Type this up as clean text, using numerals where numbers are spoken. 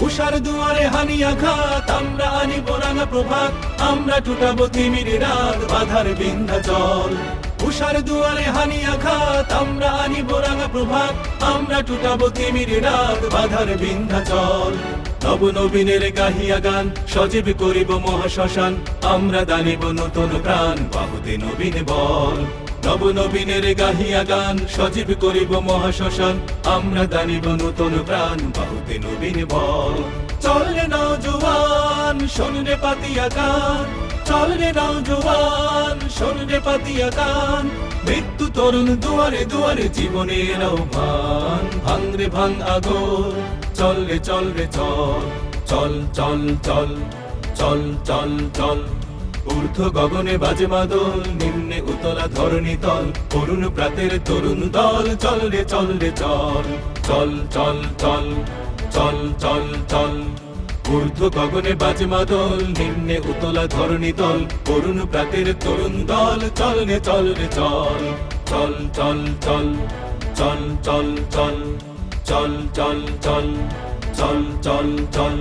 উষার দুয়ারে হানি আঘাত, আমরা আনিব রাঙা প্রভাত, আমরা টুটাবো তিমির রাত, বাধার বিন্ধ্যাচল। উষার দুয়ারে হানি আঘাত, আমরা আনিব রাঙা প্রভাত, আমরা টুটাবো তিমির রাত, বাধার বিন্ধ্যাচল। নব নবীনের গাহিয়া গান, সজীব করিব মহাশ্মশান, আমরা দানিব নতুন প্রাণ, বাহুতে নবীন বল। নব নবীনের গাহিয়া গান, সজীব করিব মহাশ্মশান, আমরা দানিব নতুন প্রাণ, বাহুতে নবীন বল। চল রে নওজোয়ান, শোন রে পাতিয়া গান, চল রে নওজোয়ান, শোন রে পাতিয়া গান। মৃত্যু তরুণ দুয়ারে দুয়ারে জীবনের আহ্বান, ভাঙ রে ভাঙ আগর, চল রে চল রে চল, চল চল চল চল চল চল। ঊর্ধ্ব গগনে বাজে মাদল, নিম্নে উতলা ধরণী তল, অরুণ প্রাতের তরুণ দল, চল রে চল রে চল, চল চল চল চল চল চল। ঊর্ধ্ব গগনে বাজে মাদল, নিম্নে উতলা ধরণী তল, অরুণ প্রাতের তরুণ দল, চল রে চল রে চল, চল চল চল চল চল চল চল চল চল চল চল চল।